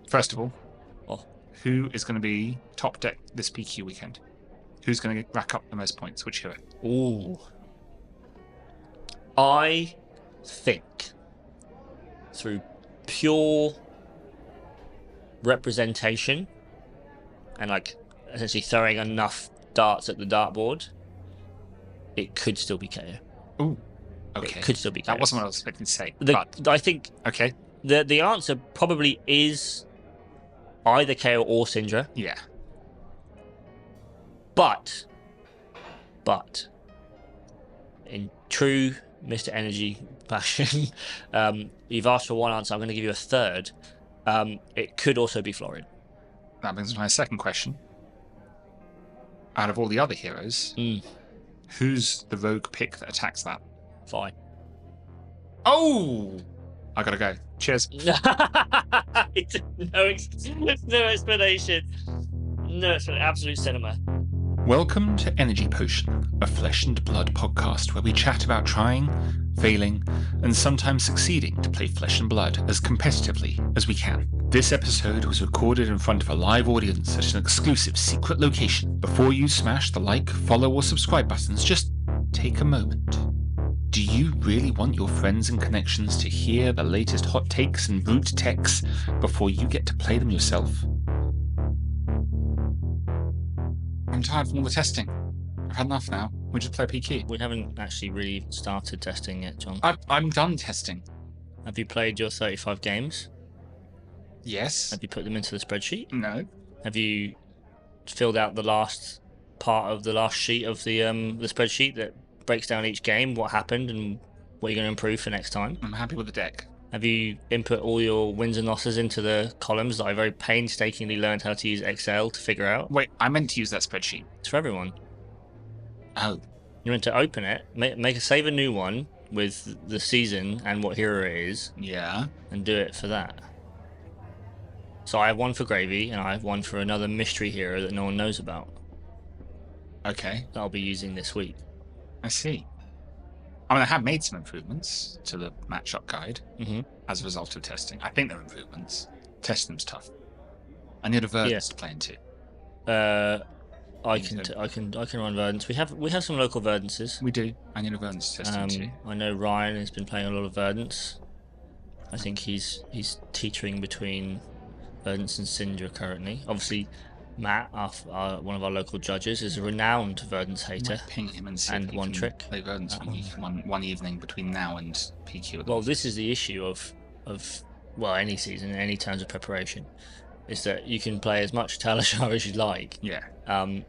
First of all, Oh. who is going to be top deck this PQ weekend? Who's going to rack up the most points? Which hero? Ooh. I think through pure representation and like essentially throwing enough darts at the dartboard, it could still be KO. Ooh. Okay. It could still be KO. That wasn't what I was expecting to say. I think okay. The answer probably is either KO or Syndra. Yeah. But in true Mr. Energy fashion, you've asked for one answer. I'm going to give you a third. It could also be Florin. That brings me to my second question. Out of all the other heroes, who's the rogue pick that attacks that? Fine. Oh! I gotta go. Cheers. No explanation. No explanation. Absolute cinema. Welcome to Energy Potion, a flesh and blood podcast where we chat about trying, failing, and sometimes succeeding to play flesh and blood as competitively as we can. This episode was recorded in front of a live audience at an exclusive secret location. Before you smash the like, follow, or subscribe buttons, just take a moment. Do you really want your friends and connections to hear the latest hot takes and brute techs before you get to play them yourself? I'm tired from all the testing. I've had enough now. We just play PQ. We haven't actually really started testing yet, John. I'm done testing. Have you played your 35 games? Yes. Have you put them into the spreadsheet? No. Have you filled out the last part of the last sheet of the spreadsheet that breaks down each game, what happened and what you're going to improve for next time? I'm happy with the deck. Have you input all your wins and losses into the columns that I very painstakingly learned how to use Excel to figure out? Wait, I meant to use that spreadsheet. It's for everyone. Oh. You meant to open it, save a new one with the season and what hero it is. Yeah. And do it for that. So I have one for Gravy and I have one for another mystery hero that no one knows about. Okay. That I'll be using this week. I see. I mean, I have made some improvements to the matchup guide as a result of testing. I think they're improvements. Testing them's tough. I need a Verdance to play into. I can run Verdance. We have some local Verdances. We do. I need a Verdance to test into. I know Ryan has been playing a lot of Verdance. I think he's teetering between Verdance and Syndra currently. Obviously, Matt, one of our local judges, is a renowned Verdance hater. Ping him and see and one trick. Play Verdance one evening between now and PQ. Well, this is the issue of any season, any terms of preparation, is that you can play as much Talishar as you like. Yeah.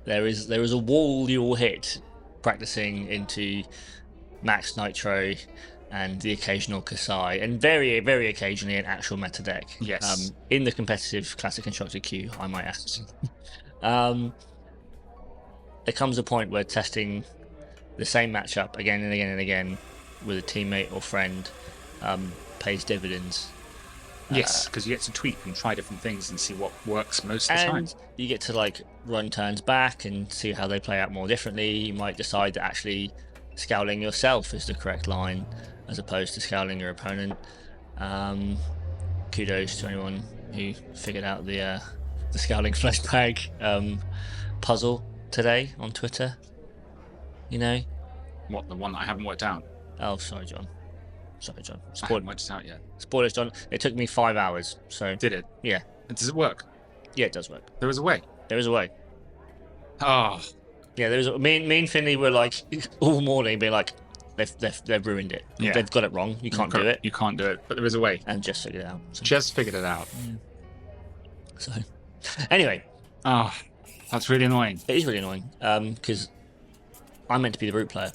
There is a wall you will hit practicing into Max Nitro and the occasional Kasai, and very, very occasionally an actual meta deck. Yes. In the competitive Classic Constructed queue, I might add. There comes a point where testing the same matchup again and again and again with a teammate or friend pays dividends. Yes, because you get to tweak and try different things and see what works most of the time. And you get to like run turns back and see how they play out more differently. You might decide that actually scowling yourself is the correct line as opposed to scowling your opponent. Kudos to anyone who figured out the scowling flesh bag puzzle today on Twitter. You know? What, the one that I haven't worked out? Oh, sorry, John. I haven't worked it out yet. Spoilers, John. It took me 5 hours, so... Did it? Yeah. Does it work? Yeah, it does work. There was a way? There is a way. Oh. Yeah, there was me and Finley were like, all morning being like, they've ruined it. Yeah. They've got it wrong. You can't do it. You can't do it, but there is a way. And just figured it out. So. Just figured it out. Yeah. So, anyway. Oh, that's really annoying. It is really annoying, because I'm meant to be the root player.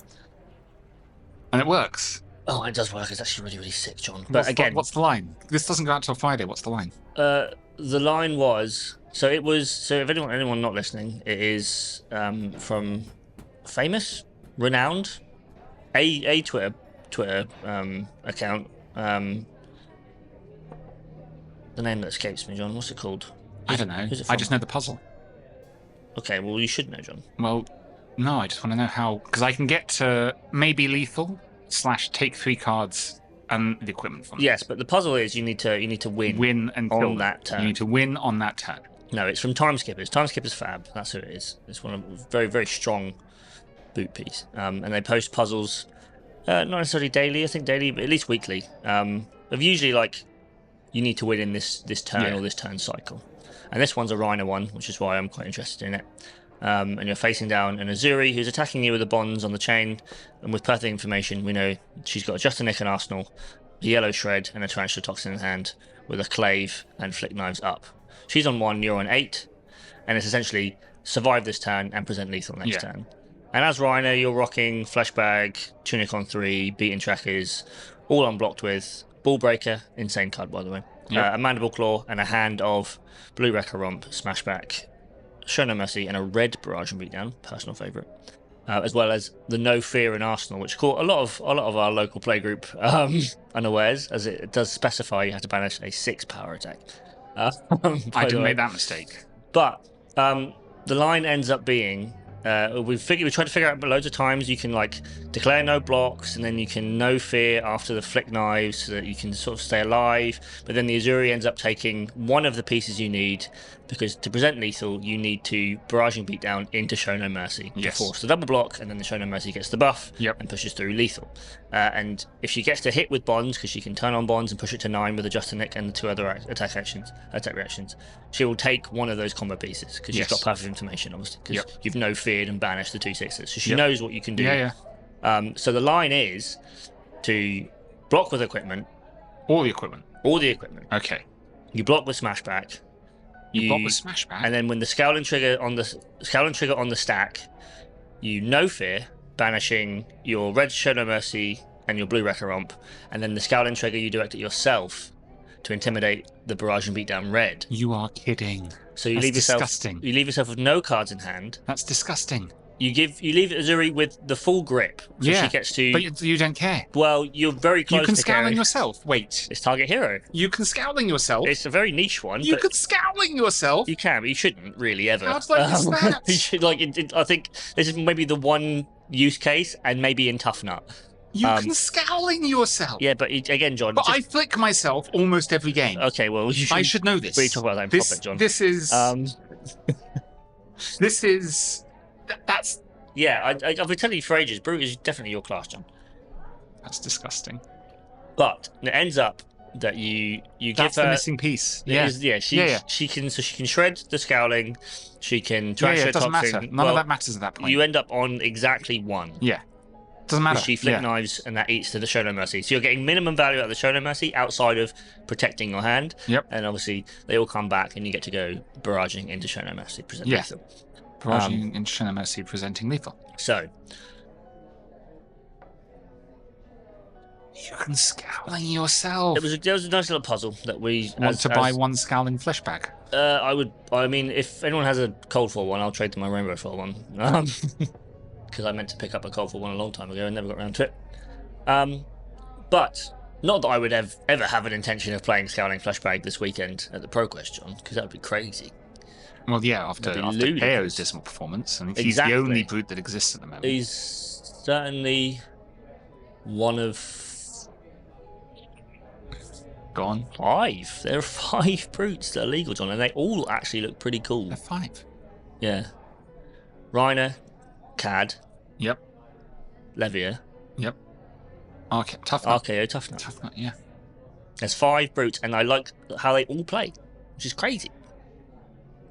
And it works. Oh, it does work. It's actually really, really sick, John. But what's the line? This doesn't go out till Friday. What's the line? The line was... So if anyone not listening, it is from famous, renowned, a Twitter account. The name that escapes me, John. What's it called? I don't know. I just know the puzzle. Okay, well you should know, John. Well, no, I just want to know how, because I can get to maybe lethal / take 3 cards And the equipment from them. Yes, but the puzzle is you need to win and kill on that turn. You need to win on that turn. No, it's from Time Skippers. Time Skippers Fab. That's who it is. It's one of a very, very strong boot piece. And they post puzzles, not necessarily daily, I think daily, but at least weekly. Of usually like you need to win in this turn or this turn cycle. And this one's a Rhino one, which is why I'm quite interested in it. And you're facing down an Azuri who's attacking you with the bonds on the chain. And with perfect information, we know she's got a Just a Nick and Arsenal, a Yellow Shred, and a Tarantula Toxin in hand, with a Clave and Flick Knives up. She's on 1, you're on 8, and it's essentially survive this turn and present lethal next turn. And as Rhino, you're rocking Fleshbag, Tunic on 3, Beaten Trackers, all unblocked with Ball Breaker, insane card by the way, a Mandible Claw, and a hand of Blue Wrecker Romp, Smashback, Show No Mercy, and a red Barrage and Beatdown, personal favourite. As well as the No Fear in Arsenal, which caught a lot of our local playgroup unawares, as it does specify you have to banish a 6 power attack. I didn't make that mistake. But the line ends up being we tried to figure out loads of times you can like declare no blocks and then you can no fear after the flick knives so that you can sort of stay alive, but then the Azuri ends up taking one of the pieces you need, because to present lethal you need to barrage and beat down into Show No Mercy to force the double block, and then the Show No Mercy gets the buff and pushes through lethal. And if she gets to hit with bonds, because she can turn on bonds and push it to 9 with a Just a Nick and the 2 other attack reactions, she will take one of those combo pieces because she's got perfect information, obviously, because you've no feared and banished the 2 6s, so she knows what you can do. So the line is to block with equipment. All the equipment. Okay. You block with Smashback. You block with Smashback. And then when the Scowling Trigger on the stack, you no fear, banishing your red Show No Mercy and your blue Wrecker Romp, and then the Scowling Trigger you direct at yourself to intimidate the Barrage and Beatdown red. You are kidding. So you leave yourself with no cards in hand. That's disgusting. You leave Azuri with the full grip, so she gets to. But you don't care. Well, you're very close. You can to Scowling yourself. Wait, it's target hero. You can Scowling yourself. It's a very niche one. You can Scowling yourself. You can, but you shouldn't really ever. How does that? You should I think this is maybe the one use case, and maybe in Tough Nut. You can Scowling yourself. Yeah, but again, John. But I flick myself almost every game. Okay, well, I should know this. We talk about that in profit, John. This is. This is. That's. Yeah, I've been telling you for ages. Brew is definitely your class, John. That's disgusting. But it ends up that you give her the missing piece. She can shred the Scowling. She can trash her it doesn't Toxin. matter. None of that matters at that point. You end up on exactly 1. Yeah. Doesn't matter. She flick knives and that eats to the Show No Mercy. So you're getting minimum value out of the Show No Mercy outside of protecting your hand. Yep. And obviously they all come back and you get to go barraging into Show No Mercy. Lethal. Barraging into Show No Mercy, presenting lethal. So you can Scowling yourself. There was a nice little puzzle that we want to buy one Scowling Fleshbag. I mean, if anyone has a Cold Fall one, I'll trade them my Rainbow Fall one. Because I meant to pick up a Cold Fall one a long time ago and never got around to it. But not that I would ever have an intention of playing Scowling Fleshbag this weekend at the ProQuest, John, because that would be crazy. Well, yeah, after KO's dismal performance, and he's the only brute that exists at the moment. He's certainly one of... Go on. 5. There are 5 brutes that are legal, John, and they all actually look pretty cool. They're 5. Yeah. Reiner, Cad. Yep. Levia. Yep. Tough Nut. RKO, Tough Nut. Tough Nut, yeah. There's 5 brutes, and I like how they all play, which is crazy.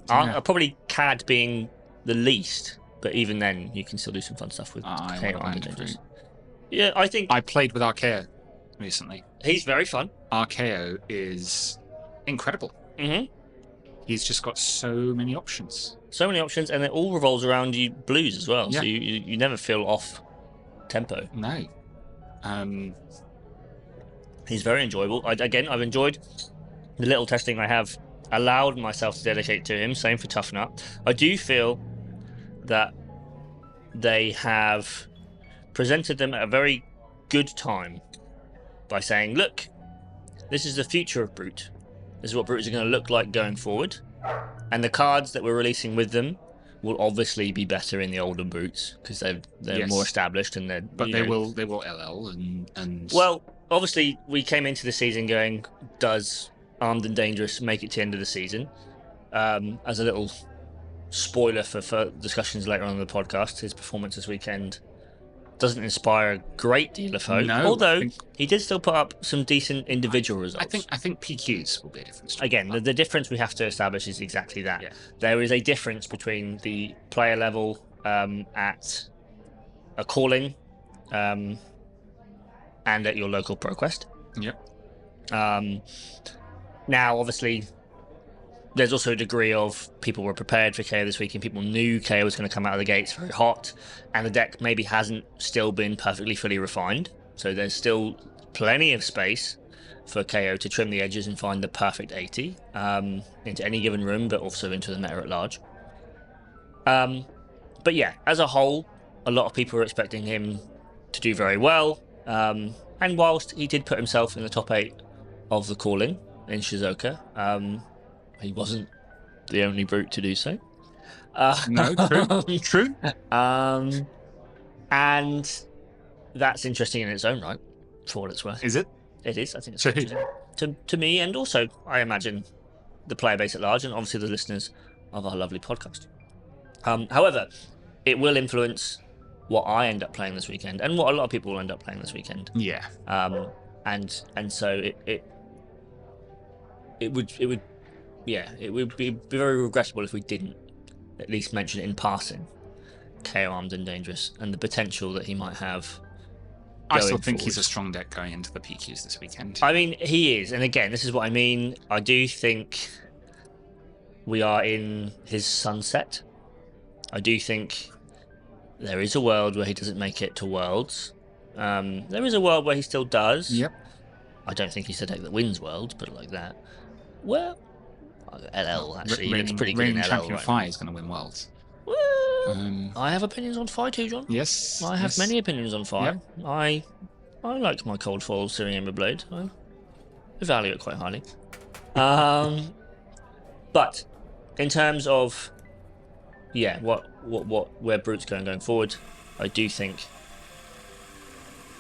Probably Cad being the least, but even then, you can still do some fun stuff with KO. Yeah, I think... I played with RKO recently. He's very fun. RKO is incredible. Mm-hmm. He's just got so many options. So many options, and it all revolves around you blues as well, so you never feel off tempo. No. He's very enjoyable. I've enjoyed the little testing I have allowed myself to dedicate to him. Same for Tough Nut. I do feel that they have presented them at a very good time by saying, look, this is the future of Brute. This is what Brutes are going to look like going forward. And the cards that we're releasing with them will obviously be better in the older Brutes because they're more established and they're... But they will LL and... Well, obviously we came into the season going, does Armed and Dangerous make it to the end of the season? As a little spoiler for discussions later on in the podcast, his performance this weekend doesn't inspire a great deal of hope. No, although he did still put up some decent individual results. I think PQs will be a difference. Again, the difference we have to establish is exactly that. Yeah. There is a difference between the player level at a calling and at your local ProQuest. Yep. Now, obviously, there's also a degree of people were prepared for KO this week, and people knew KO was going to come out of the gates very hot, and the deck maybe hasn't still been perfectly fully refined. So there's still plenty of space for KO to trim the edges and find the perfect 80 into any given room, but also into the meta at large. But yeah, as a whole, a lot of people were expecting him to do very well. And whilst he did put himself in the top 8 of the calling in Shizuoka, he wasn't the only brute to do so. No, true. And that's interesting in its own right, for what it's worth. Is it? It is. I think it's interesting to me, and also, I imagine, the player base at large, and obviously the listeners of our lovely podcast. However, it will influence what I end up playing this weekend, and what a lot of people will end up playing this weekend. Yeah. And so it would be very regrettable if we didn't at least mention it in passing, KO Armed and Dangerous, and the potential that he might have. I still think he's a strong deck going into the PQs this weekend. I mean, he is, and again, this is what I mean. I do think we are in his sunset. I do think there is a world where he doesn't make it to Worlds. There is a world where he still does. Yep. I don't think he's the deck that wins Worlds, put it like that. Well, LL actually looks pretty good in LL. Champion right Fi is going to win Worlds. Well, I have opinions on Fi too, John. Yes. I have many opinions on Fi. Yep. I like my Cold Foil Searing Ember Blade. I value it quite highly. But in terms of where Brute's going forward, I do think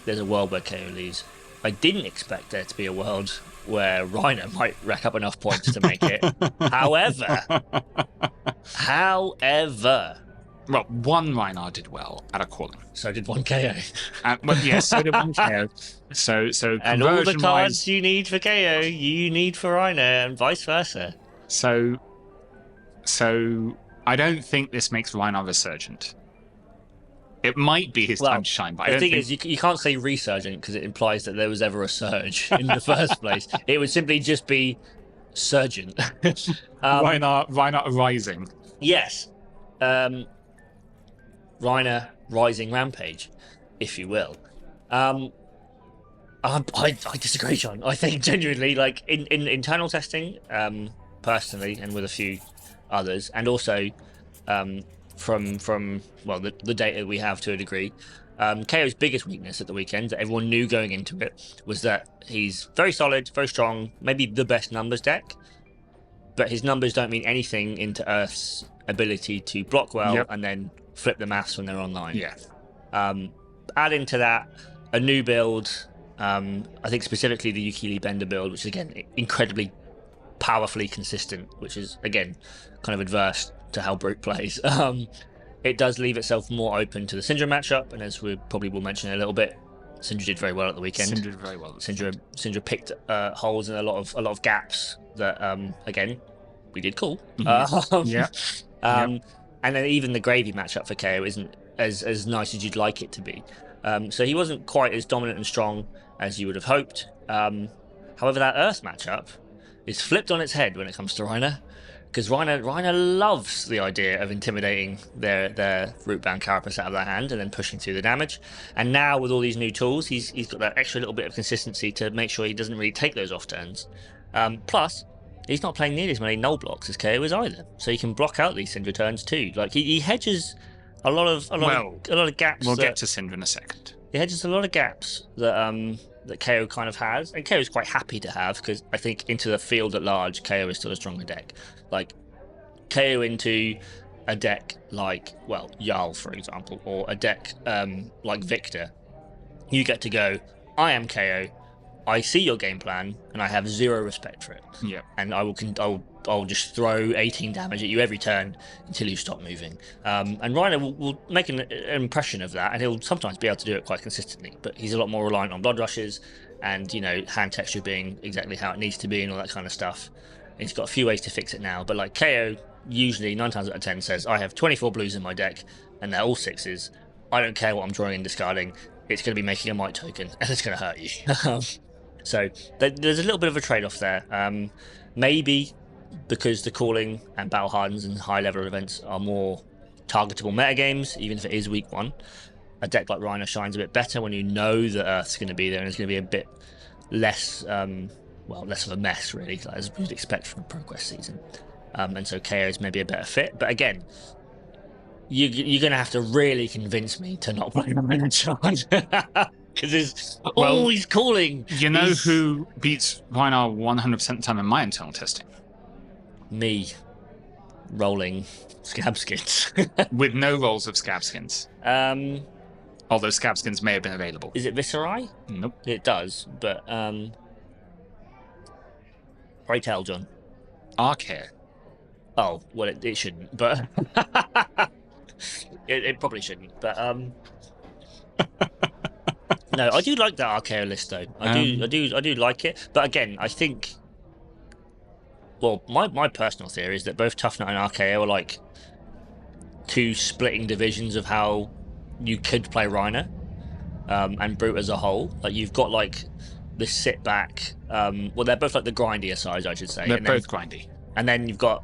there's a world where KO leads. I didn't expect there to be a world where Reiner might rack up enough points to make it. However, well, one Reiner did well at a calling. So did one KO. But yes, so did one KO. So and all the cards you need for KO, you need for Reiner, and vice versa. So I don't think this makes Reiner resurgent. It might be his time to shine, but I don't think... The thing is, you can't say resurgent because it implies that there was ever a surge in the first place. It would simply just be surgent. Reiner rising. Yes. Reiner rising rampage, if you will. I disagree, John. I think genuinely, like in internal testing, personally, and with a few others, and also from the data we have to a degree, KO's biggest weakness at the weekend that everyone knew going into it was that he's very solid, very strong, maybe the best numbers deck, but his numbers don't mean anything into Earth's ability to block well and then flip the maths when they're online. Yeah. Add into that a new build, I think specifically the Yukili Bender build, which is again incredibly powerfully consistent, which is again kind of adverse to how Brute plays. It does leave itself more open to the Syndra matchup, and as we probably will mention in a little bit, Syndra did very well at the weekend. Syndra did very well. Syndra picked holes in a lot of gaps that again we did call. And then even the gravy matchup for KO isn't as nice as you'd like it to be. So he wasn't quite as dominant and strong as you would have hoped. However, that Earth matchup is flipped on its head when it comes to Reiner, because Reiner loves the idea of intimidating their root-bound carapace out of their hand and then pushing through the damage. And now with all these new tools, he's got that extra little bit of consistency to make sure he doesn't really take those off turns. Plus, he's not playing nearly as many null blocks as KO is either, so he can block out these Syndra turns too. Like he hedges a lot of gaps. We'll get to Syndra in a second. He hedges a lot of gaps that KO kind of has, and KO is quite happy to have, because I think into the field at large, KO is still a stronger deck. Like KO into a deck like, well, Jarl, for example, or a deck like Victor, you get to go, I am KO, I see your game plan and I have zero respect for it. Yeah. And I'll just throw 18 damage at you every turn until you stop moving. And Reiner will make an impression of that, and he'll sometimes be able to do it quite consistently. But he's a lot more reliant on blood rushes and, you know, hand texture being exactly how it needs to be and all that kind of stuff. And he's got a few ways to fix it now. But like KO usually 9 times out of 10 says, I have 24 blues in my deck and they're all 6s. I don't care what I'm drawing and discarding. It's going to be making a might token and it's going to hurt you. So there's a little bit of a trade-off there. Maybe because the calling and battle hardens and high-level events are more targetable metagames, even if it is week 1, a deck like Reiner shines a bit better when you know that Earth's going to be there and it's going to be a bit less, less of a mess, really, as you'd expect from a ProQuest season. And so KO is maybe a better fit. But again, you're going to have to really convince me to not play him in a charge. Because he's calling. You know who beats Reiner 100% of the time in my internal testing? Me. Rolling Scabskins. With no rolls of Scabskins. Although Scabskins may have been available. Is it Viscerai? Nope. It does, but... Pray tell, John. Arcare. Oh, well, it shouldn't, but... it probably shouldn't, but... No, I do like that RKO list though. I do like it. But again, I think, well, my personal theory is that both Tough Nut and RKO are like 2 splitting divisions of how you could play Reiner and Brute as a whole. Like you've got like the sit back. Well, they're both like the grindier sides, I should say. They're both grindy. And then you've got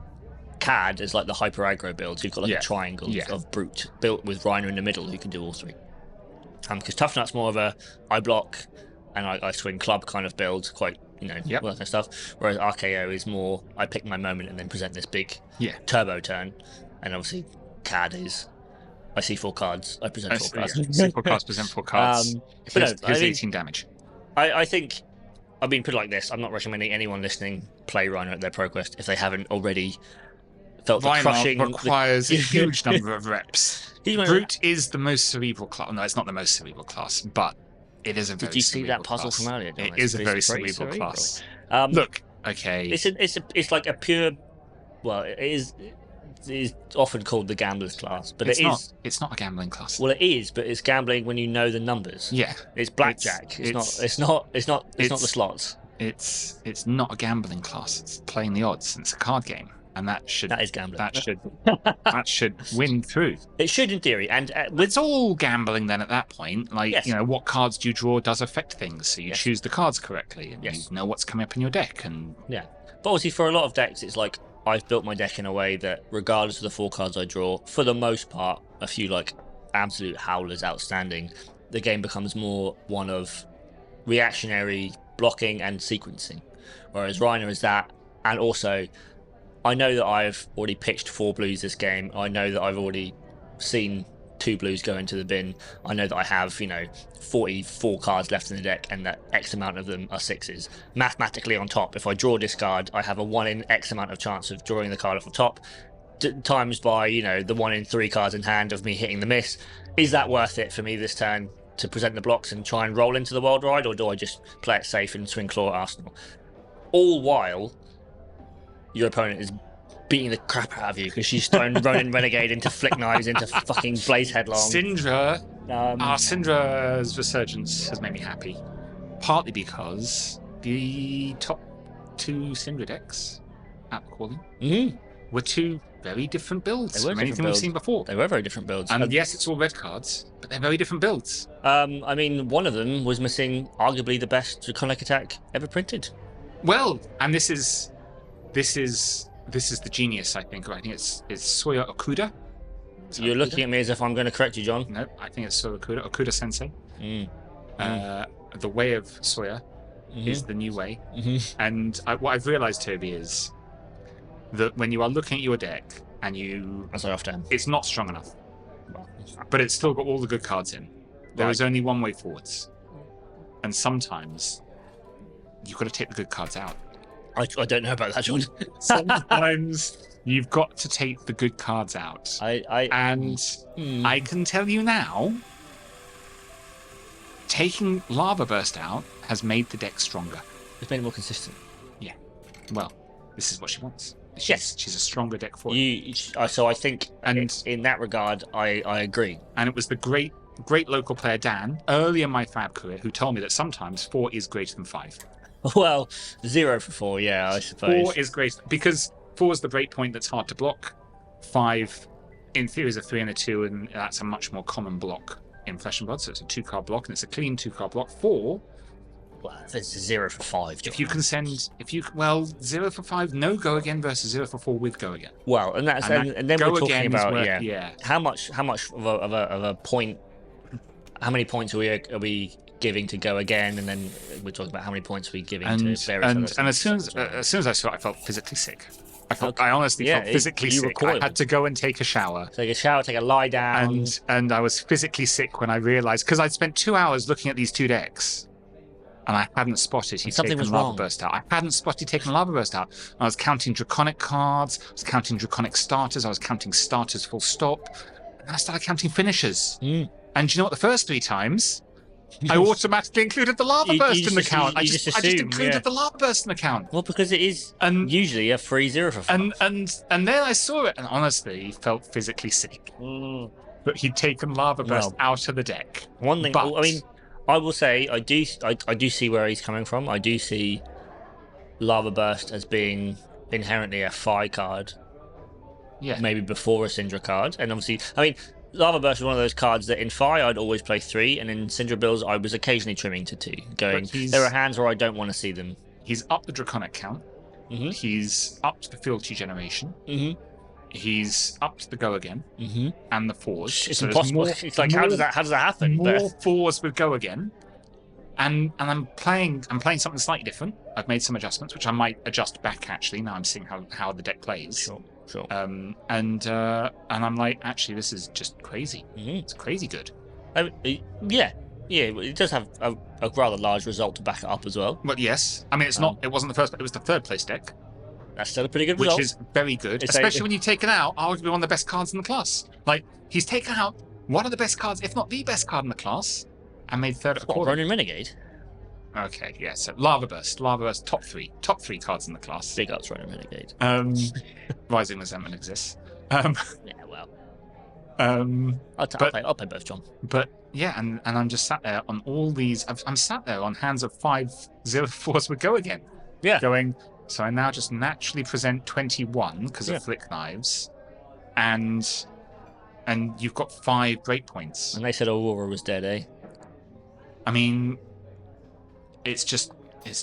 CAD as like the hyper aggro build. So you've got like a triangle of Brute built with Reiner in the middle who can do all 3. Because Tough Nut's more of a I block and I swing club kind of build, quite, you know, all that kind of stuff. Whereas RKO is more I pick my moment and then present this big turbo turn. And obviously CAD is I see 4 cards, I present 4 cards. See 4 cards, present 4 cards. Here's 18 damage. I think, I mean, put it like this, I'm not recommending anyone listening play Reiner at their ProQuest if they haven't already felt the crushing... requires a huge number of reps. Brute is the most cerebral class. No, it's not the most cerebral class, but it is a very cerebral class. Did you see that puzzle from earlier? It is a very cerebral class. Look, okay. It's like a pure... Well, it is often called the gambler's class, but it's not a gambling class. Well, it is, but it's gambling when you know the numbers. Yeah. It's blackjack. It's not the slots. It's not a gambling class. It's playing the odds. It's a card game. And that is gambling. That should win through. It should, in theory, and it's all gambling. Then at that point, like you know, what cards do you draw does affect things. So you choose the cards correctly, and you know what's coming up in your deck. And but obviously, for a lot of decks, it's like I've built my deck in a way that, regardless of the 4 cards I draw, for the most part, a few like absolute howlers outstanding, the game becomes more one of reactionary blocking and sequencing. Whereas Reiner is that, and also. I know that I've already pitched 4 blues this game. I know that I've already seen 2 blues go into the bin. I know that I have, 44 cards left in the deck and that X amount of them are 6s. Mathematically on top, if I draw a discard, I have a 1 in X amount of chance of drawing the card off the top, times by, the 1 in 3 cards in hand of me hitting the miss. Is that worth it for me this turn to present the blocks and try and roll into the World Ride, or do I just play it safe and swing claw at Arsenal? All while your opponent is beating the crap out of you because she's thrown Ronin Renegade into Flick Knives into fucking Blaze Headlong. Syndra, Syndra's resurgence has made me happy. Partly because the top 2 Syndra decks at the calling were 2 very different builds from anything we've seen before. They were very different builds. And yes, it's all red cards, but they're very different builds. I mean, one of them was missing arguably the best Draconic attack ever printed. Well, and this is the genius, I think. I think it's Soya Okuda. You're looking at me as if I'm going to correct you, John. No, I think it's Soya Okuda Sensei. The way of Soya is the new way. And what I've realized, Toby, is that when you are looking at your deck and as I often am, it's not strong enough, but it's still got all the good cards in. There is only one way forwards, and sometimes you've got to take the good cards out. I don't know about that, John. Sometimes you've got to take the good cards out. I can tell you now, taking Lava Burst out has made the deck stronger. It's made it more consistent. Yeah. Well, this is what she wants. She's a stronger deck for it. So I think, and in that regard, I agree. And it was the great local player Dan early in my Fab career who told me that sometimes 4 is greater than 5. Well, 0 for 4, yeah, I suppose. 4 is great because 4 is the break point that's hard to block. 5, in theory, is a 3 and a 2, and that's a much more common block in Flesh and Blood. So it's a 2-card block, and it's a clean 2-card block. 4. Well, it's a 0 for 5. If you can send, 0 for 5, no go again versus 0 for 4 with go again. Well, and then we're talking about how much of a point, how many points are we giving to go again, and then we're talking about how many points we're giving to various and as soon as I saw it, I felt physically sick. I honestly felt physically sick. I had to go and take a shower. Take a lie down. And I was physically sick when I realized, because I'd spent 2 hours looking at these 2 decks. And I hadn't spotted he'd taken Lava Burst out. I hadn't spotted taking Lava Burst out. I was counting Draconic cards. I was counting Draconic starters. I was counting starters full stop. And I started counting finishers. And do you know what? The first 3 times, I automatically included the Lava Burst in the count. I just included the Lava Burst in the count. Well, because it is usually a free 0 for 5. And then I saw it, and honestly, felt physically sick. But he'd taken Lava Burst out of the deck. One thing, I will say, I do see where he's coming from. I do see Lava Burst as being inherently a Fi card. Yeah. Maybe before a Syndra card. And obviously, Lava Burst is one of those cards that in Fi I'd always play 3, and in Syndra builds I was occasionally trimming to 2. There are hands where I don't want to see them. He's up the Draconic count. He's up to the Fealty generation. He's up to the go again, and the 4s. It's impossible. It's like, how does that happen? More 4s with go again, and I'm playing something slightly different. I've made some adjustments, which I might adjust back actually. Now I'm seeing how the deck plays. Sure. And I'm like, actually, this is just crazy. It's crazy good. Yeah. It does have a rather large result to back it up as well. But yes, it's not. It wasn't the first. It was the 3rd place deck. That's still a pretty good result. Which is very good, especially when you've taken out arguably one of the best cards in the class. Like, he's taken out one of the best cards, if not the best card in the class, and made 3rd at a quarter. Ronin Renegade? Okay, yeah, so Lava Burst, top 3 cards in the class. Big ups, Ronin Renegade. Rising Resentment exists. Yeah, well. I'll play both, John. But, yeah, and I'm just sat there on all these, I'm sat there on hands of 5 0-4s would go again. Yeah. Going... So I now just naturally present 21 because of Flick Knives, and you've got 5 breakpoints. And they said Aurora was dead, eh? It's just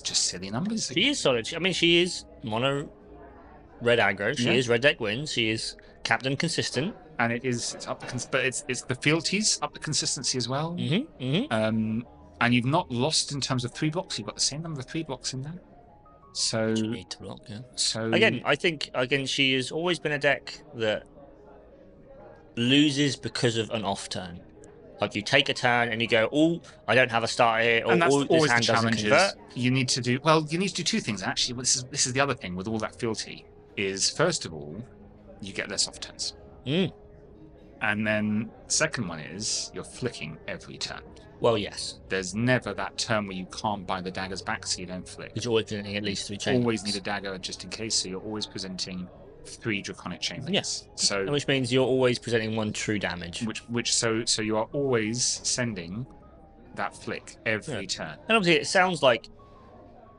silly numbers. She is solid. She is mono red aggro. She is red deck wins. She is captain consistent, and it's up but it's the fealties up the consistency as well. And you've not lost in terms of 3 blocks. You've got the same number of 3 blocks in there. So you need to block, yeah. So I think she has always been a deck that loses because of an off turn. Like, you take a turn and you go, "Oh, I don't have a starter here," or and that's always this hand the challenge. Doesn't convert. You need to do 2 things actually. This is the other thing with all that fealty is, first of all, you get less off turns, and then second one is you're flicking every turn. Well, yes. There's never that turn where you can't buy the daggers back, so you don't flick. You're always presenting at least 3 chain. Always need a dagger just in case, so you're always presenting 3 draconic chain links. Yes. So, which means you're always presenting 1 true damage. So you are always sending that flick every turn. And obviously, it sounds like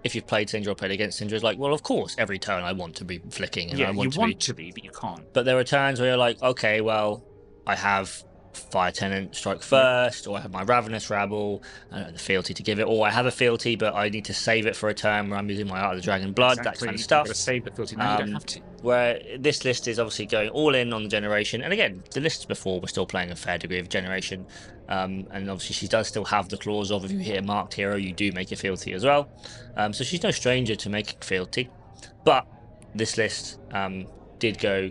if you've played Syndra or played against Syndra, it's like, well, of course, every turn I want to be flicking, and I want to be, but you can't. But there are turns where you're like, okay, well, I have Fire Tenant strike first, or I have my Ravenous Rabble, the fealty to give it, or I have a fealty but I need to save it for a turn where I'm using my Art of the Dragon Blood, that kind of stuff. You've got to save the fealty now, you don't have to. Where this list is obviously going all in on the generation, and again, the lists before were still playing a fair degree of generation, and obviously she does still have the clause of, if you hit a marked hero, you do make a fealty as well. So she's no stranger to making fealty, but this list did go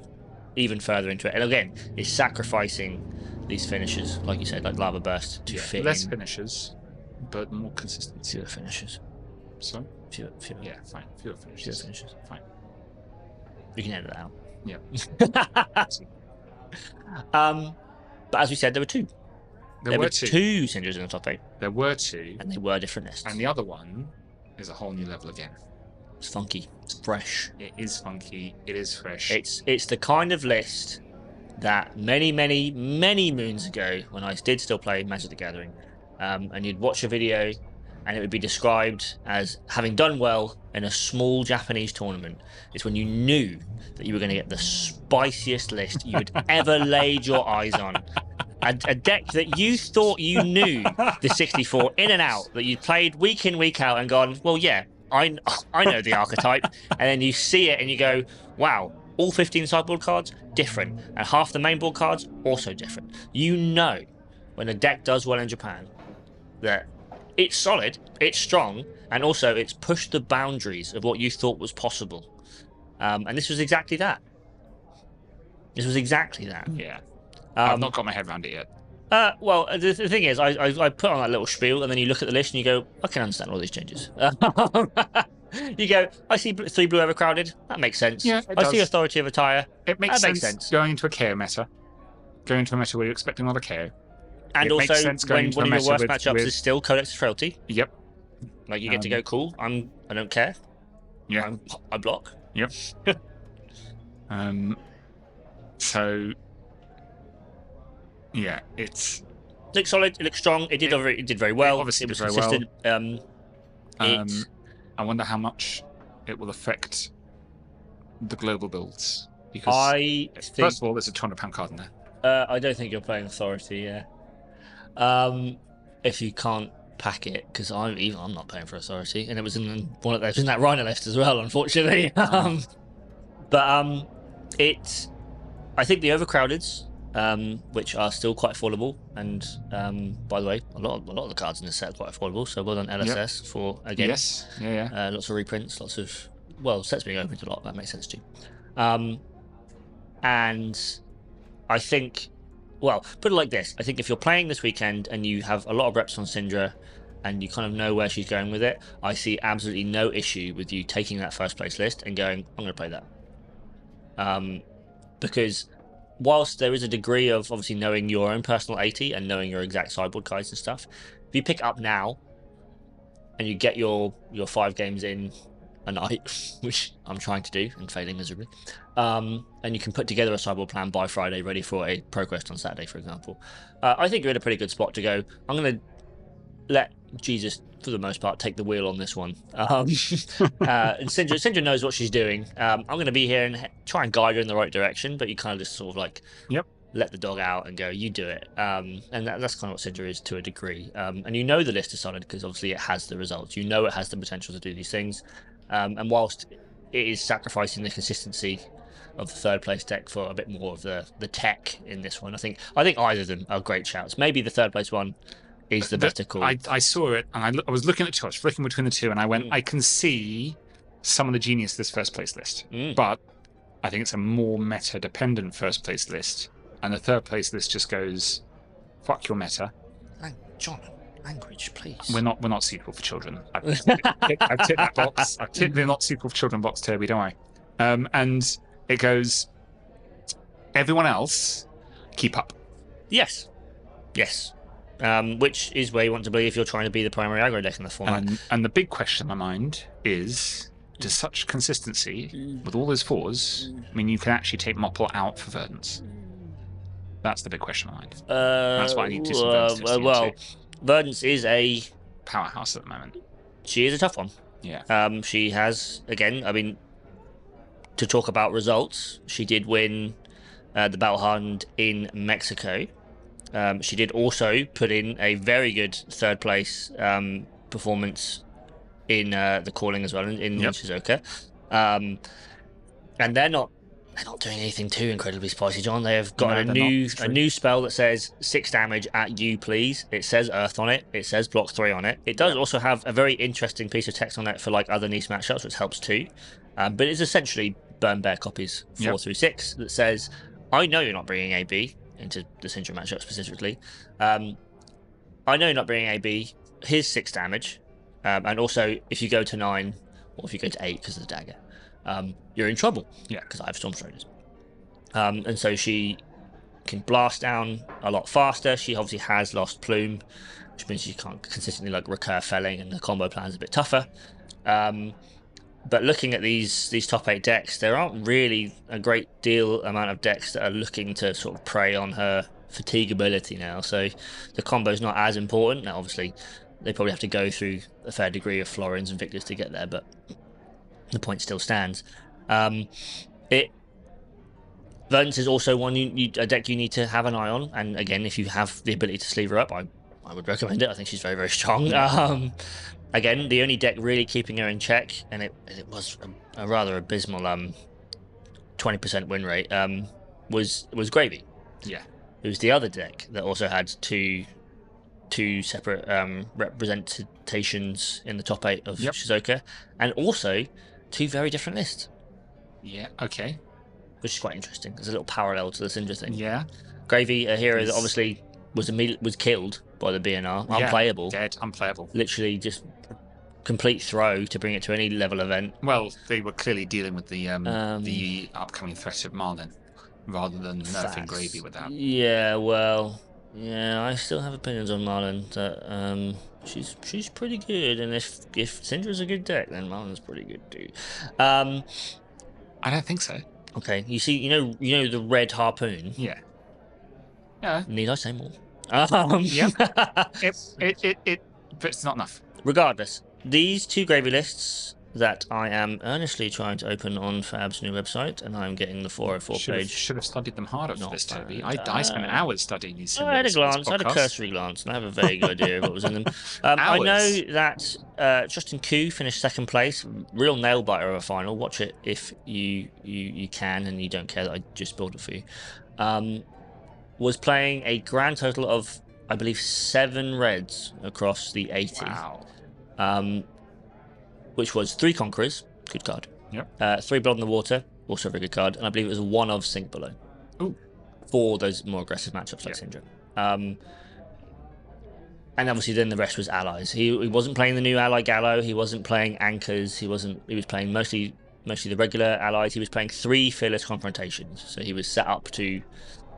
even further into it, and again, is sacrificing these finishes, like you said, like Lava Burst, to fit less in. finishes, but more consistency. Fewer finishes. So? Fewer. Yeah, fine. Fewer finishes. Fine. You can edit that out. Yeah. But as we said, there were 2. There were two Syndras in the top 8. There were 2. And they were different lists. And the other one is a whole new level again. It's funky. It's fresh. It is funky. It is fresh. It's the kind of list that many moons ago, when I did still play Magic the Gathering, and you'd watch a video and it would be described as having done well in a small Japanese tournament. It's when you knew that you were going to get the spiciest list you had ever laid your eyes on. A deck that you thought you knew the 64 in and out, that you played week in, week out and gone, well, yeah, I know the archetype. And then you see it and you go, wow, all 15 sideboard cards, different. And half the main board cards, also different. You know when a deck does well in Japan that it's solid, it's strong, and also it's pushed the boundaries of what you thought was possible. And this was exactly that. This was exactly that. Yeah. I've not got my head around it yet. Well, the thing is, I put on that little spiel, and then you look at the list and you go, I can understand all these changes. You go, I see 3 blue overcrowded. That makes sense. Yeah, I see Authority of Attire. It makes sense going into a KO meta. Going into a meta where you're expecting a lot of KO. And also, when one of your worst matchups is still Codex of Frailty. Yep. Like, you get to go, cool, I don't care. Yeah. I block. Yep. So, yeah, it looks solid, it looks strong, it did very well. Obviously, it was very consistent. well. I wonder how much it will affect the global builds. Because, first of all, there's a £200 card in there. I don't think you're playing Authority, yeah. If you can't pack it, because I'm not paying for Authority, and it was in one of those in that Rhino list as well, unfortunately. I think the overcrowdeds, which are still quite affordable, and by the way, a lot of the cards in this set are quite affordable. So well done LSS for again. Yes, yeah. Lots of reprints, lots of sets being opened a lot. That makes sense too. And I think, put it like this: I think if you're playing this weekend and you have a lot of reps on Syndra, and you kind of know where she's going with it, I see absolutely no issue with you taking that first place list and going, I'm going to play that. Because whilst there is a degree of obviously knowing your own personal 80 and knowing your exact sideboard guides and stuff, if you pick up now and you get your 5 games in a night, which I'm trying to do and failing miserably, and you can put together a sideboard plan by Friday ready for a ProQuest on Saturday, for example, I think you're in a pretty good spot to go, I'm going to let Jesus, for the most part, take the wheel on this one. And Syndra knows what she's doing. I'm going to be here and try and guide her in the right direction, but you kind of just sort of like let the dog out and go, you do it. And that's kind of what Syndra is to a degree. And you know the list is solid because obviously it has the results. You know it has the potential to do these things. And whilst it is sacrificing the consistency of the third place deck for a bit more of the tech in this one, I think either of them are great shouts. Maybe the third place one is the better call. I saw it, and I was looking at two. I was flicking between the two, and I went, I can see some of the genius of this first place list, but I think it's a more meta-dependent first place list, and the third place list just goes, fuck your meta. John, language, please. We're not suitable for children. I've ticked that box. I've ticked the not suitable for children box, Toby, don't I? And it goes, everyone else, keep up. Yes. Which is where you want to be if you're trying to be the primary aggro deck in the format. And the big question in my mind is, does such consistency with all those 4s mean you can actually take Mopple out for Verdance? That's the big question in my mind. That's why I need to some Verdance tips. Verdance is a powerhouse at the moment. She is a tough one. Yeah. She has, again, I mean, to talk about results, she did win the Battle Hardened in Mexico. She did also put in a very good third place performance in the calling as well in Shizuoka. And they're not doing anything too incredibly spicy, John. They have got a new spell that says 6 damage at you, please. It says Earth on it. It says block 3 on it. It does also have a very interesting piece of text on it for like other niche matchups, which helps too. But it's essentially Burn Bear copies 4 through 6 that says, I know you're not bringing AB into the Syndra matchup specifically. I know you're not bringing AB. Here's 6 damage. And also, if you go to 9, or if you go to 8 because of the dagger, you're in trouble. Yeah. Because I have Storm Striders. And so she can blast down a lot faster. She obviously has lost Plume, which means she can't consistently like recur felling, and the combo plan is a bit tougher. But looking at these top 8 decks, there aren't really a great deal amount of decks that are looking to sort of prey on her fatigability now. So the combo's not as important. Now, obviously, they probably have to go through a fair degree of Florins and Victors to get there, but the point still stands. Verdance is also one a deck you need to have an eye on, and again, if you have the ability to sleeve her up, I would recommend it. I think she's very, very strong. Again, the only deck really keeping her in check, and it was a rather abysmal 20% win rate, was Gravy. Yeah. It was the other deck that also had two separate representations in the top 8 of Shizuoka, and also 2 very different lists. Yeah, okay. Which is quite interesting. There's a little parallel to the Syndra thing. Yeah. Gravy, a hero that obviously was killed by the BNR, unplayable. Dead, unplayable. Literally just complete throw to bring it to any level event. Well, they were clearly dealing with the upcoming threat of Marlin, rather than nerfing Gravy with that. Yeah, well, yeah, I still have opinions on Marlin. That she's pretty good, and if Syndra's a good deck, then Marlin's pretty good too. I don't think so. Okay, you see, you know the red harpoon. Yeah. Yeah. Need I say more? Yeah. But it's not enough. Regardless, these 2 Gravy lists that I am earnestly trying to open on Fab's new website, and I'm getting the 404 page. Should have studied them harder for this, Toby. I spent hours studying these. I had a glance, I had a cursory glance, and I have a vague idea of what was in them. I know that Justin Koo finished 2nd place, real nail biter of a final. Watch it if you can, and you don't care that I just built it for you. Was playing a grand total of, I believe, 7 reds across the 80. Wow. Which was 3 Conquerors, good card. Yep. 3 Blood in the Water, also a very good card, and I believe it was 1 of Sink Below. Ooh. For those more aggressive matchups like Syndra. And obviously then the rest was allies. He wasn't playing the new ally Gallo, he wasn't playing anchors, he was playing mostly the regular allies. He was playing 3 Fearless Confrontations. So he was set up to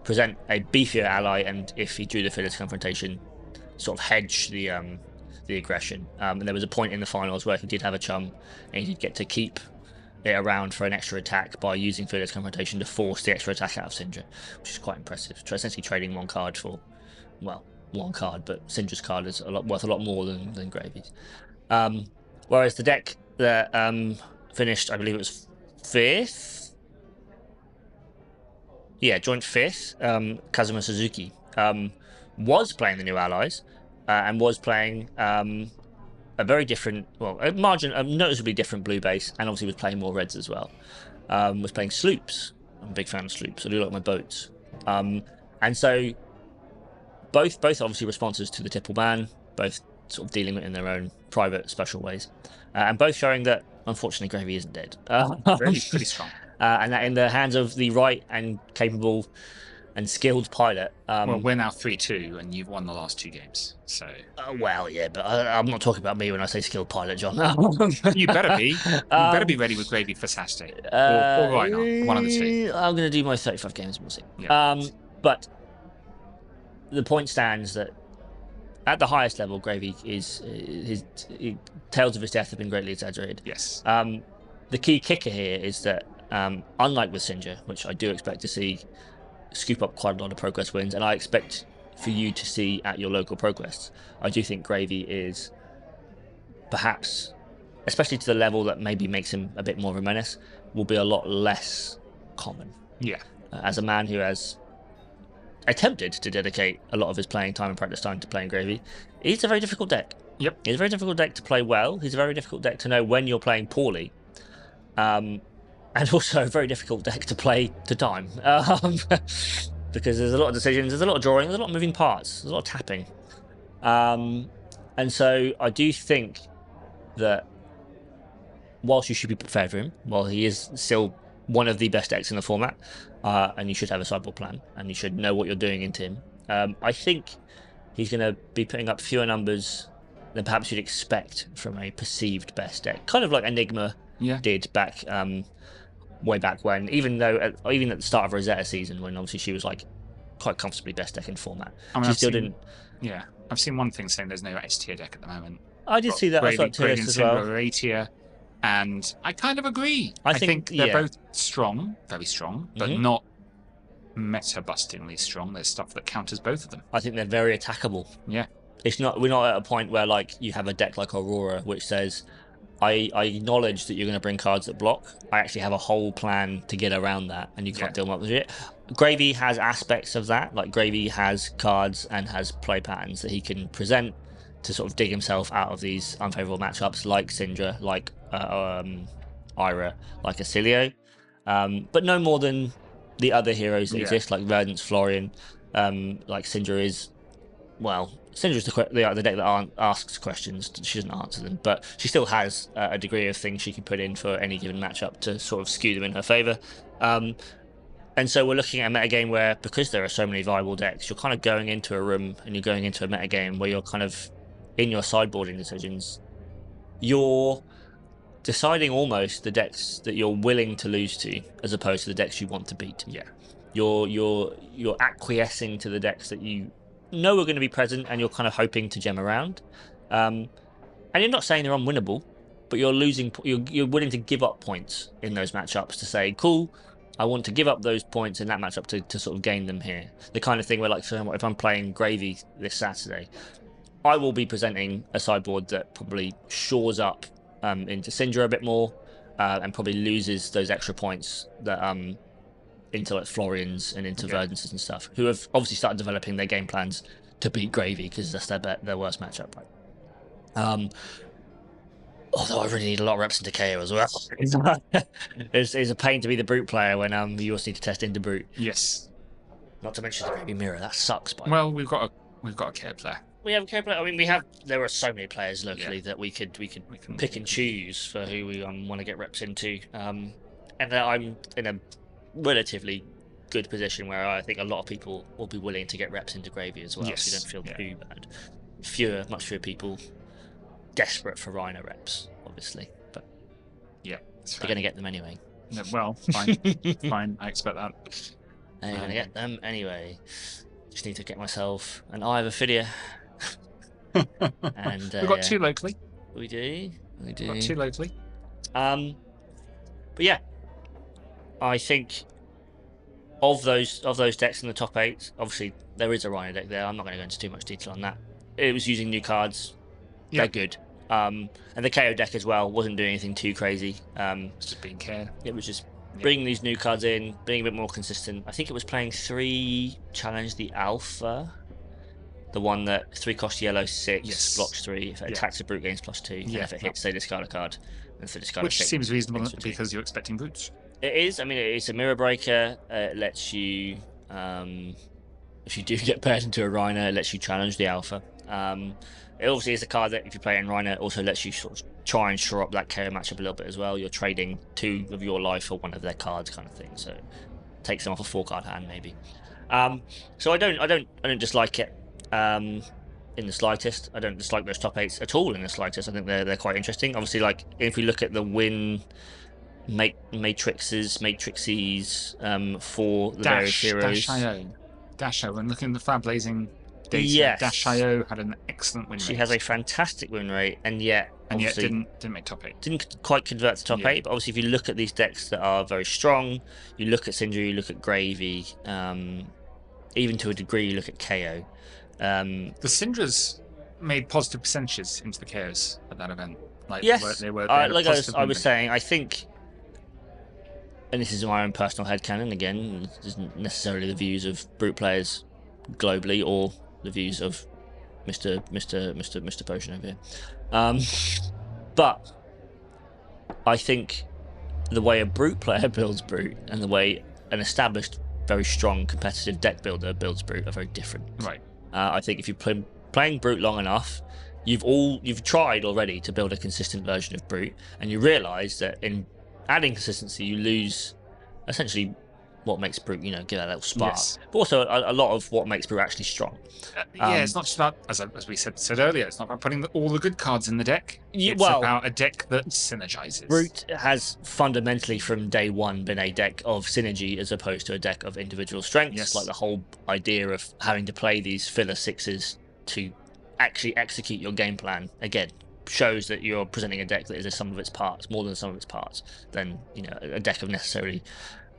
present a beefier ally, and if he drew the Fearless Confrontation, sort of hedge the aggression. And there was a point in the finals where he did have a chum, and he did get to keep it around for an extra attack by using Fearless Confrontation to force the extra attack out of Syndra, which is quite impressive. Essentially trading 1 card for, well, 1 card, but Syndra's card is worth a lot more than Gravy's. Whereas the deck that finished, I believe it was 5th? Yeah, joint 5th, Kazuma Suzuki, was playing the new allies, and was playing a very different, well, a noticeably different blue base, and obviously was playing more reds as well. Was playing sloops. I'm a big fan of sloops. I do like my boats. And so both obviously responses to the Tipple ban, both sort of dealing with it in their own private special ways, and both showing that unfortunately Gravy isn't dead. Really pretty strong. And that in the hands of the right and capable and skilled pilot. Well, we're now 3-2, and you've won the last 2 games. So. Well, yeah, but I'm not talking about me when I say skilled pilot, John. You better be. You better be ready with Gravy for Saturday, or Reinhardt, one of the 2. I'm going to do my 35 games, and we'll see. Yeah. But the point stands that at the highest level, Gravy his tales of his death have been greatly exaggerated. Yes. The key kicker here is that, unlike with Syndra, which I do expect to see scoop up quite a lot of progress wins, and I expect for you to see at your local progress, I do think Gravy is perhaps, especially to the level that maybe makes him a bit more of a menace, will be a lot less common. Yeah. As a man who has attempted to dedicate a lot of his playing time and practice time to playing Gravy, it's a very difficult deck. Yep. It's a very difficult deck to play well. It's a very difficult deck to know when you're playing poorly. And also a very difficult deck to play to time. Because there's a lot of decisions, there's a lot of drawing, there's a lot of moving parts, there's a lot of tapping. And so I do think that whilst you should be prepared for him, while he is still one of the best decks in the format, and you should have a sideboard plan, and you should know what you're doing into him, I think he's going to be putting up fewer numbers than perhaps you'd expect from a perceived best deck. Kind of like Enigma did back way back when, even at the start of Rosetta season, when obviously she was like quite comfortably best deck in format. I mean, She didn't. Yeah, I've seen one thing saying there's no S tier deck at the moment. I did see that. I saw Gravy and as Syndra well. are A tier, and I kind of agree. I think they're both strong, very strong, but not meta-bustingly strong. There's stuff that counters both of them. I think they're very attackable. Yeah. It's not. We're not at a point where like you have a deck like Aurora, which says, I acknowledge that you're going to bring cards that block. I actually have a whole plan to get around that, and you can't deal with it. Gravy has aspects of that. Like Gravy has cards and has play patterns that he can present to sort of dig himself out of these unfavorable matchups, like Syndra, like Ira, like Acilio, but no more than the other heroes that exist, like Verdant's Florian, like Syndra is. Well, Syndra's the deck that asks questions. She doesn't answer them, but she still has a degree of things she can put in for any given matchup to sort of skew them in her favor. And so we're looking at a metagame where, because there are so many viable decks, you're kind of going into a room and you're going into a metagame where you're kind of, in your sideboarding decisions, you're deciding almost the decks that you're willing to lose to, as opposed to the decks you want to beat. Yeah. You're acquiescing to the decks that you know are going to be present, and you're kind of hoping to gem around. And you're not saying they're unwinnable, but you're willing to give up points in those matchups to say, cool, I want to give up those points in that matchup to sort of gain them here. The kind of thing where, like, so if I'm playing Gravy this Saturday, I will be presenting a sideboard that probably shores up into Syndra a bit more, and probably loses those extra points that into like Florians and into Verdances and stuff, who have obviously started developing their game plans to beat Gravy because that's their worst matchup, right? Although I really need a lot of reps into KO as well. It's a pain to be the Brute player when you also need to test into Brute. Yes. Not to mention the Gravy Mirror, that sucks. Well, we've got a KO player. We have a KO player. I mean, there are so many players locally that we could pick and choose for who we want to get reps into. And I'm in a relatively good position where I think a lot of people will be willing to get reps into Gravy as well, so you don't feel too bad. Much fewer people desperate for Rhino reps, obviously, but they're going to get them anyway. No, well, fine. Fine, I expect that. They're going to get them anyway. Just need to get myself an Eye of Ophidia. And we've got two locally. We do. We've got two locally. But yeah, I think of those decks in the top 8, obviously there is a Rhino deck there. I'm not going to go into too much detail on that. It was using new cards. They're good. And the KO deck as well wasn't doing anything too crazy. It's just being care. It was just bringing these new cards in, being a bit more consistent. I think it was playing 3 Challenge the Alpha. The one that 3 cost yellow, 6, blocks 3. If it attacks a Brute, gains +2. And if it hits, they discard a card. And if they discard Which seems reasonable because you're expecting Brutes. It is. I mean, it's a mirror breaker. It lets you, if you do get paired into a Rhino, it lets you challenge the Alpha. It obviously is a card that, if you play it in Rhino, it also lets you sort of try and shore up that KO matchup a little bit as well. You're trading 2 of your life for 1 of their cards, kind of thing. So it takes them off a 4-card hand, maybe. So I don't dislike it in the slightest. I don't dislike those top 8s at all in the slightest. I think they're quite interesting. Obviously, like if we look at the win matrices for the various heroes. Dash.io, when looking at the Fab Blazing data, Dash.io had an excellent win rate. She has a fantastic win rate, and yet didn't make top 8. Didn't quite convert to top 8, but obviously if you look at these decks that are very strong, you look at Syndra, you look at Gravy, even to a degree you look at KO. The Syndras made positive percentages into the KOs at that event. Like, they were like I was saying, I think, and this is my own personal headcanon, again, this isn't necessarily the views of Brute players globally or the views of Mr. Potion over here. But I think the way a Brute player builds Brute and the way an established, very strong competitive deck builder builds Brute are very different. Right. I think if you're playing Brute long enough, you've tried already to build a consistent version of Brute, and you realise that in adding consistency, you lose essentially what makes brew, you know, give that little spark. Yes. But also a lot of what makes brew actually strong. Yeah, it's not just about, as we said earlier, it's not about putting all the good cards in the deck. It's about a deck that synergizes. Brute has fundamentally from day one been a deck of synergy as opposed to a deck of individual strengths. Yes. Like the whole idea of having to play these filler sixes to actually execute your game plan, again, shows that you're presenting a deck that is a sum of its parts, more than the sum of its parts, than, you know, a deck of necessarily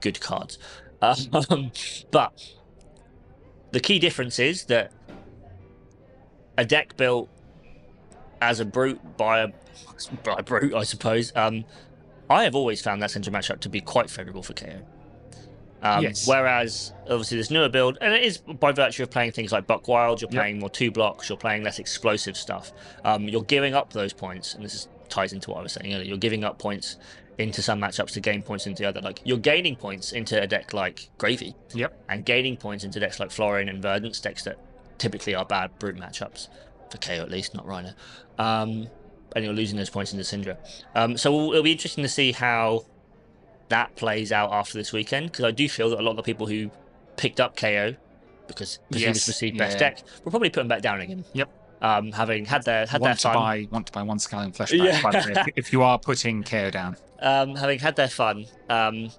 good cards. But the key difference is that a deck built as a brute by a brute, I suppose. I have always found that Syndra matchup to be quite favourable for KO. Yes. Whereas obviously this newer build, and it is by virtue of playing things like Buck Wild, you're playing more 2 blocks, you're playing less explosive stuff. You're giving up those points, and ties into what I was saying earlier. You're giving up points into some matchups to gain points into the other. Like you're gaining points into a deck like Gravy, and gaining points into decks like Florian and Verdance, decks that typically are bad brute matchups for KO at least, not Rhino. And you're losing those points into Syndra. So it'll be interesting to see how that plays out after this weekend, because I do feel that a lot of the people who picked up KO because it was perceived best deck will probably put them back down again. Having had their fun. Want to buy one Scallion Fleshback, by the way, if you are putting KO down. Having had their fun, and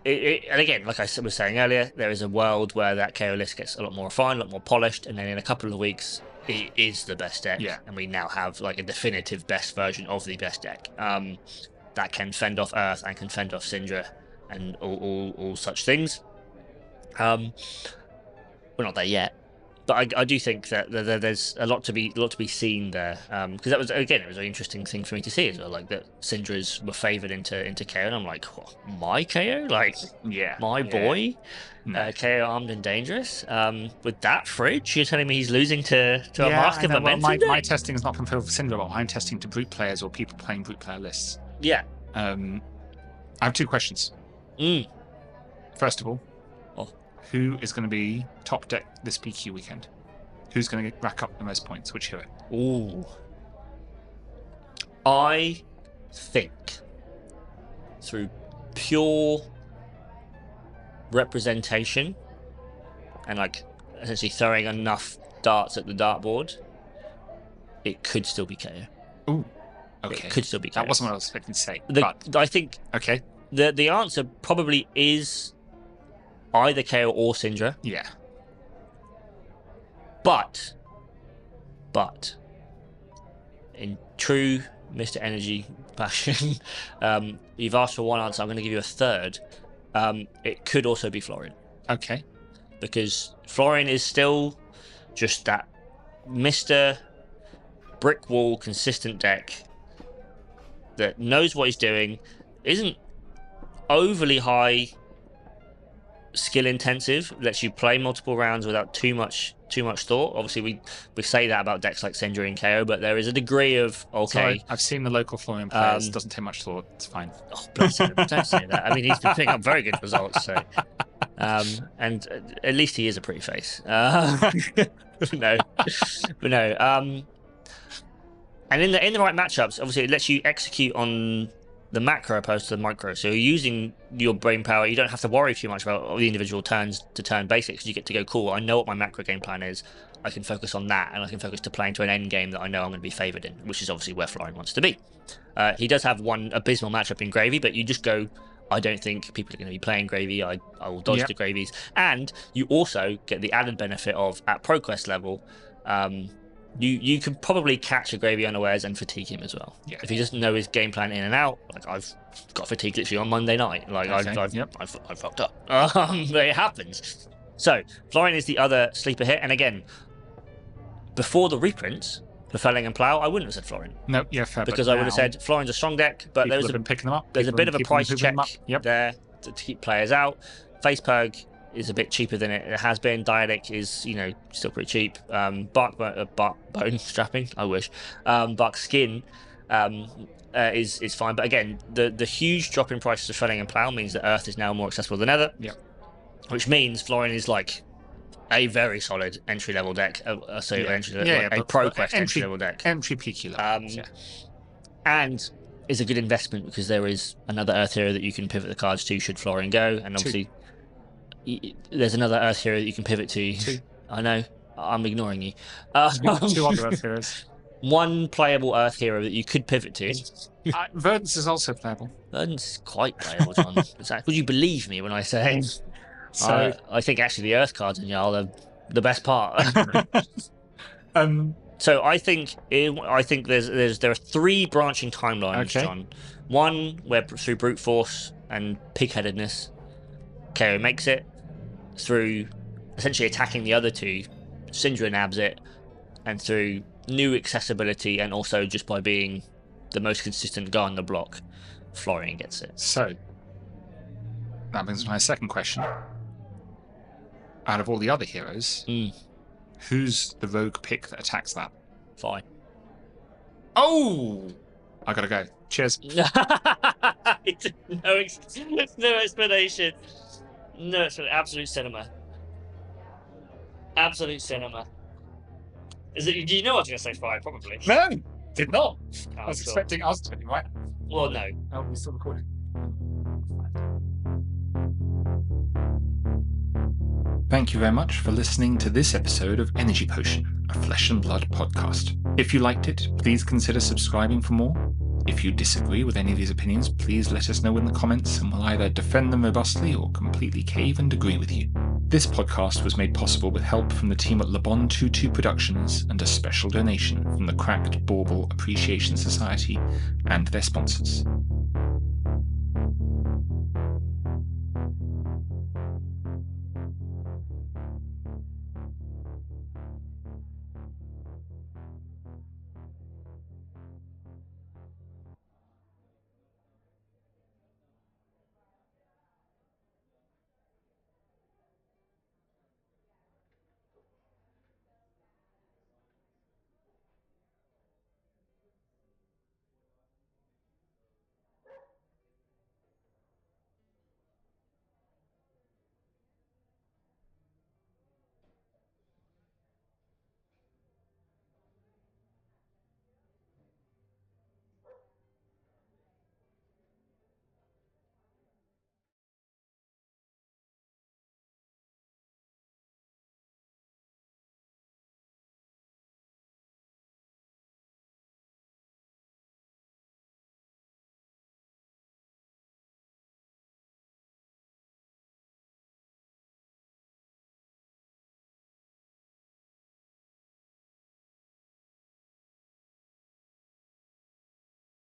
again, like I was saying earlier, there is a world where that KO list gets a lot more refined, a lot more polished, and then in a couple of weeks, it is the best deck, and we now have like a definitive best version of the best deck that can fend off Earth and can fend off Syndra and all such things. We're not there yet, but I do think that there's a lot to be seen there, because that was, again, it was an interesting thing for me to see as well, like that Syndras were favoured into KO, and I'm like, what, my KO, like my boy. KO armed and dangerous. With that fridge, you're telling me he's losing to a Mask of Momentum? Well, my testing is not confirmed for Syndra, but I'm testing to brute players or people playing brute player lists. I have 2 questions. First of all, who is going to be top deck this PQ weekend? Who's going to rack up the most points? Which hero? Ooh. I think through pure representation and like essentially throwing enough darts at the dartboard, it could still be KO. Ooh, okay. It could still be KO. That wasn't what I was expecting to say. I think the answer probably is either KO or Syndra. Yeah. But in true Mr. Energy fashion, you've asked for one answer. I'm going to give you a third. It could also be Florian. Okay. Because Florian is still just that Mr. Brick wall consistent deck that knows what he's doing, isn't overly high skill intensive, lets you play multiple rounds without too much thought. Obviously we say that about decks like Syndra and KO, but there is a degree of Sorry, I've seen the local Florian players. Doesn't take much thought. It's fine. Oh, bless him. Don't say that. I mean, he's been picking up very good results. So, and at least he is a pretty face. No. And in the right matchups, obviously it lets you execute on the macro opposed to the micro. So you're using your brain power. You don't have to worry too much about the individual turns to turn basics. You get to go, cool, I know what my macro game plan is. I can focus on that, and I can focus to playing to an end game that I know I'm going to be favoured in, which is obviously where Florian wants to be. He does have one abysmal matchup in Gravy, but you just go, I don't think people are going to be playing Gravy. I will dodge the Gravies. And you also get the added benefit of, at ProQuest level, you can probably catch a Gravy unawares and fatigue him as well. Yeah. If he doesn't know his game plan in and out, like I've got fatigue literally on Monday night. Like I fucked up. But it happens. So Florian is the other sleeper hit, and again, before the reprints for Felling and Plough, I wouldn't have said Florian. No, yeah, fair. Because I would have said Florian's a strong deck, but there's been picking them up. There's a bit of a price check there to keep players out. Facepurg is a bit cheaper than it has been. Diadic is, still pretty cheap. Bark bone strapping, I wish. Bark skin is fine, but again, the huge drop in prices of Felling and Plough means that Earth is now more accessible than ever. Yeah. Which means Florian is like a very solid entry level deck. A ProQuest entry level deck. Entry PQ level. And is a good investment because there is another Earth hero that you can pivot the cards to should Florian go, and obviously there's another Earth hero that you can pivot to. 2. I know, I'm ignoring you. 2 other Earth heroes. One playable Earth hero that you could pivot to. Verdance is also playable. Verdance is quite playable, John. Would you believe me when I say? So I think actually the Earth cards in Jarl are the best part. So I think there are 3 branching timelines, John. One where through brute force and pigheadedness, KO makes it, through essentially attacking the other 2, Syndra nabs it, and through new accessibility and also just by being the most consistent guy on the block, Florian gets it. So that brings me to my second question. Out of all the other heroes, who's the rogue pick that attacks that? Fine. Oh! I gotta go. Cheers. No explanation. No explanation. Absolute cinema. Absolute cinema. Do you know what I was going to say, Fry? Probably. No! Did not. Oh, I was expecting right? Well, no. Oh, we're still recording. Thank you very much for listening to this episode of Energy Potion, a Flesh and Blood podcast. If you liked it, please consider subscribing for more. If you disagree with any of these opinions, please let us know in the comments and we'll either defend them robustly or completely cave and agree with you. This podcast was made possible with help from the team at Le Bon 22 Productions and a special donation from the Cracked Bauble Appreciation Society and their sponsors.